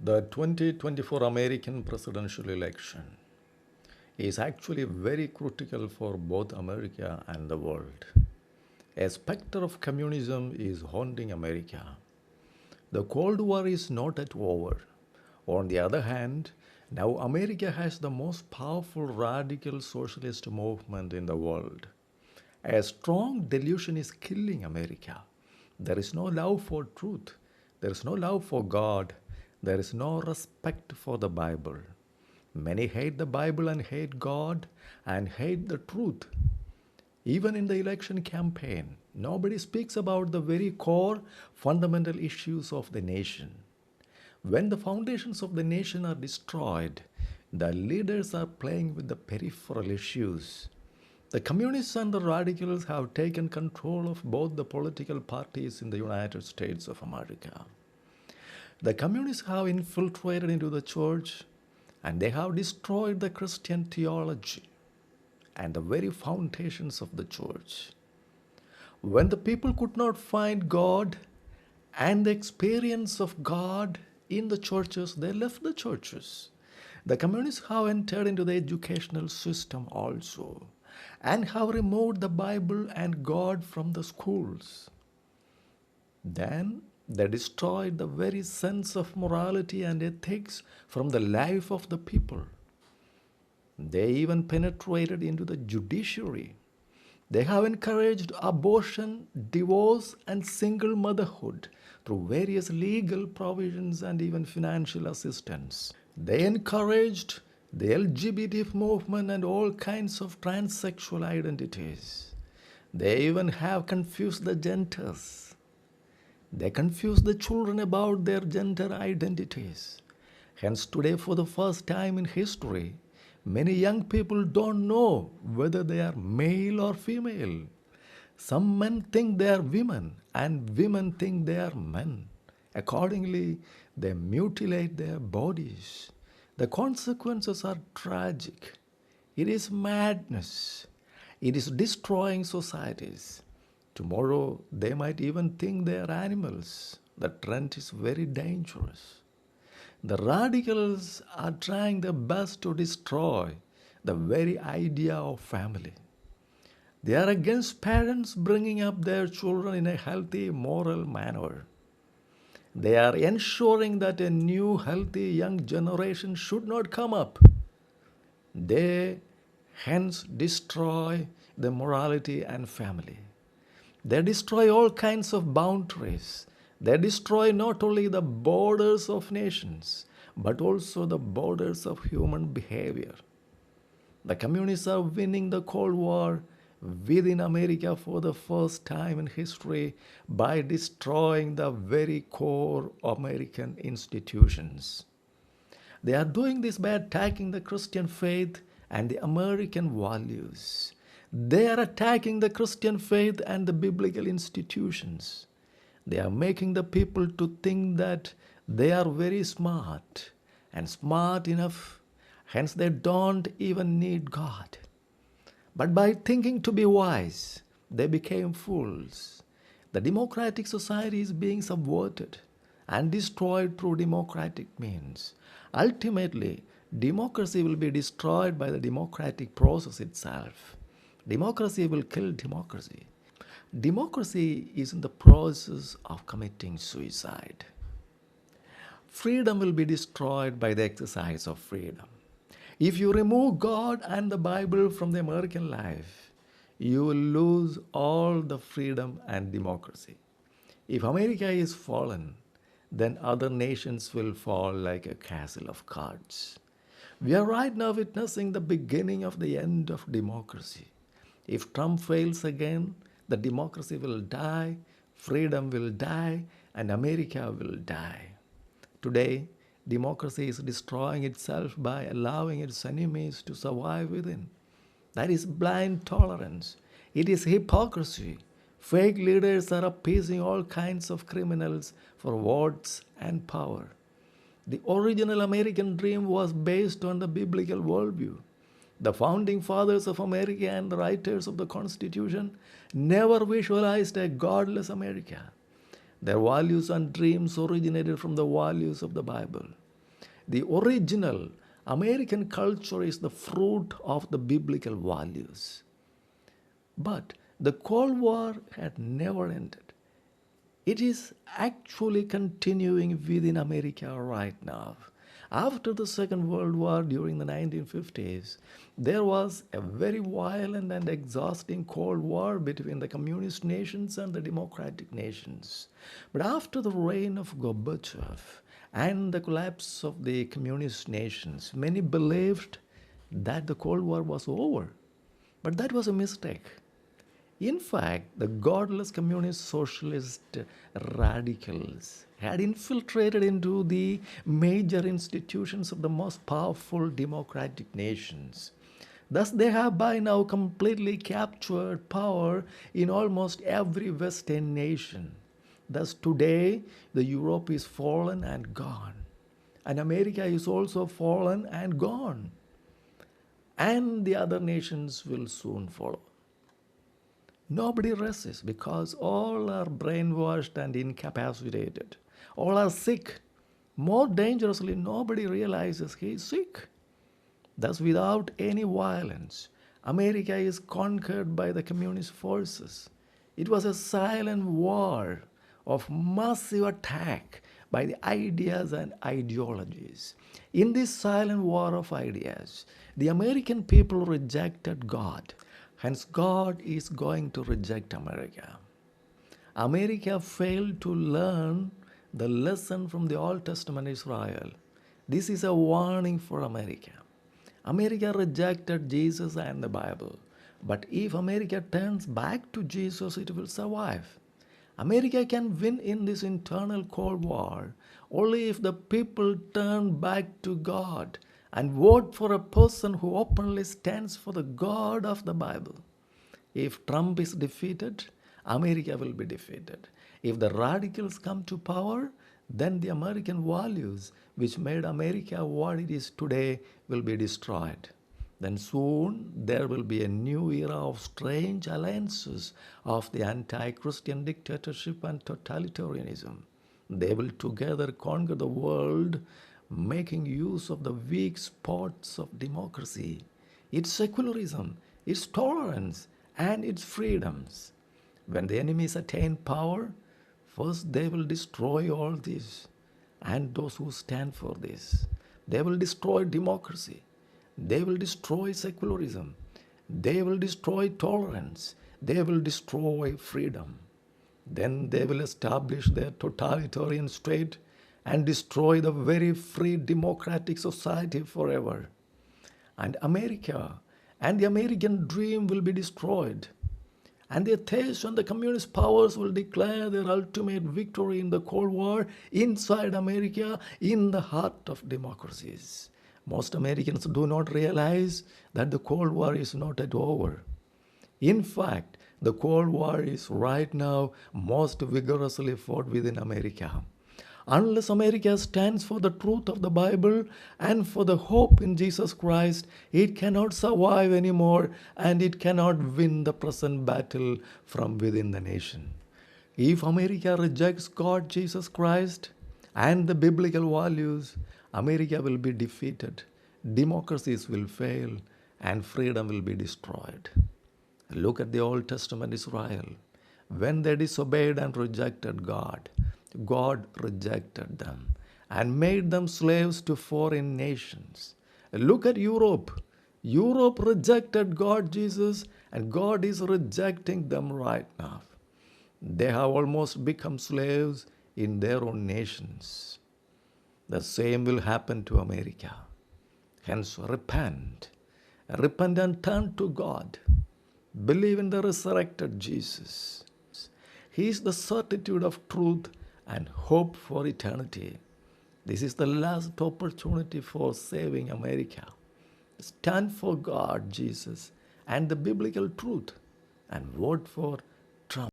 The 2024 American presidential election is actually very critical for both America and the world. A specter of communism is haunting America. The Cold War is not yet over. On the other hand, now America has the most powerful radical socialist movement in the world. A strong delusion is killing America. There is no love for truth. There is no love for God. There is no respect for the Bible. Many hate the Bible and hate God and hate the truth. Even in the election campaign, nobody speaks about the very core fundamental issues of the nation. When the foundations of the nation are destroyed, the leaders are playing with the peripheral issues. The communists and the radicals have taken control of both the political parties in the United States of America. The communists have infiltrated into the church and they have destroyed the Christian theology and the very foundations of the church. When the people could not find God and the experience of God in the churches, they left the churches. The communists have entered into the educational system also and have removed the Bible and God from the schools. Then they destroyed the very sense of morality and ethics from the life of the people. They even penetrated into the judiciary. They have encouraged abortion, divorce, and single motherhood through various legal provisions and even financial assistance. They encouraged the LGBT movement and all kinds of transsexual identities. They even have confused the genders. They confuse the children about their gender identities. Hence, today, for the first time in history, many young people don't know whether they are male or female. Some men think they are women, and women think they are men. Accordingly, they mutilate their bodies. The consequences are tragic. It is madness. It is destroying societies. Tomorrow, they might even think they are animals. The trend is very dangerous. The radicals are trying their best to destroy the very idea of family. They are against parents bringing up their children in a healthy, moral manner. They are ensuring that a new, healthy, young generation should not come up. They hence destroy the morality and family. They destroy all kinds of boundaries. They destroy not only the borders of nations, but also the borders of human behavior. The communists are winning the Cold War within America for the first time in history by destroying the very core American institutions. They are doing this by attacking the Christian faith and the American values. They are attacking the Christian faith and the biblical institutions. They are making the people to think that they are very smart and smart enough, hence they don't even need God. But by thinking to be wise, they became fools. The democratic society is being subverted and destroyed through democratic means. Ultimately, democracy will be destroyed by the democratic process itself. Democracy will kill democracy. Democracy is in the process of committing suicide. Freedom will be destroyed by the exercise of freedom. If you remove God and the Bible from the American life, you will lose all the freedom and democracy. If America is fallen, then other nations will fall like a castle of cards. We are right now witnessing the beginning of the end of democracy. If Trump fails again, the democracy will die, freedom will die, and America will die. Today, democracy is destroying itself by allowing its enemies to survive within. That is blind tolerance. It is hypocrisy. Fake leaders are appeasing all kinds of criminals for votes and power. The original American dream was based on the biblical worldview. The founding fathers of America and the writers of the Constitution never visualized a godless America. Their values and dreams originated from the values of the Bible. The original American culture is the fruit of the biblical values. But the Cold War had never ended. It is actually continuing within America right now. After the Second World War during the 1950s, there was a very violent and exhausting Cold War between the communist nations and the democratic nations. But after the reign of Gorbachev and the collapse of the communist nations, many believed that the Cold War was over. But that was a mistake. In fact, the godless communist socialist radicals had infiltrated into the major institutions of the most powerful democratic nations. Thus, they have by now completely captured power in almost every Western nation. Thus, today, the Europe is fallen and gone. And America is also fallen and gone. And the other nations will soon follow. Nobody resists because all are brainwashed and incapacitated. All are sick. More dangerously, nobody realizes he is sick. Thus, without any violence, America is conquered by the communist forces. It was a silent war of massive attack by the ideas and ideologies. In this silent war of ideas, the American people rejected God. Hence, God is going to reject America. America failed to learn the lesson from the Old Testament Israel. This is a warning for America. America rejected Jesus and the Bible. But if America turns back to Jesus, it will survive. America can win in this internal Cold War only if the people turn back to God and vote for a person who openly stands for the God of the Bible. If Trump is defeated, America will be defeated. If the radicals come to power, then the American values which made America what it is today will be destroyed. Then soon there will be a new era of strange alliances of the anti-Christian dictatorship and totalitarianism. They will together conquer the world, making use of the weak spots of democracy, its secularism, its tolerance, and its freedoms. When the enemies attain power, first they will destroy all this and those who stand for this. They will destroy democracy. They will destroy secularism. They will destroy tolerance. They will destroy freedom. Then they will establish their totalitarian state and destroy the very free democratic society forever. And America and the American dream will be destroyed. And the atheists and the communist powers will declare their ultimate victory in the Cold War inside America, in the heart of democracies. Most Americans do not realize that the Cold War is not yet over. In fact, the Cold War is right now most vigorously fought within America. Unless America stands for the truth of the Bible and for the hope in Jesus Christ, it cannot survive anymore and it cannot win the present battle from within the nation. If America rejects God, Jesus Christ, and the biblical values, America will be defeated, democracies will fail, and freedom will be destroyed. Look at the Old Testament Israel. When they disobeyed and rejected God, God rejected them and made them slaves to foreign nations. Look at Europe. Europe rejected God, Jesus, and God is rejecting them right now. They have almost become slaves in their own nations. The same will happen to America. Hence, repent. Repent and turn to God. Believe in the resurrected Jesus. He is the certitude of truth and hope for eternity. This is the last opportunity for saving America. Stand for God, Jesus, and the biblical truth, and vote for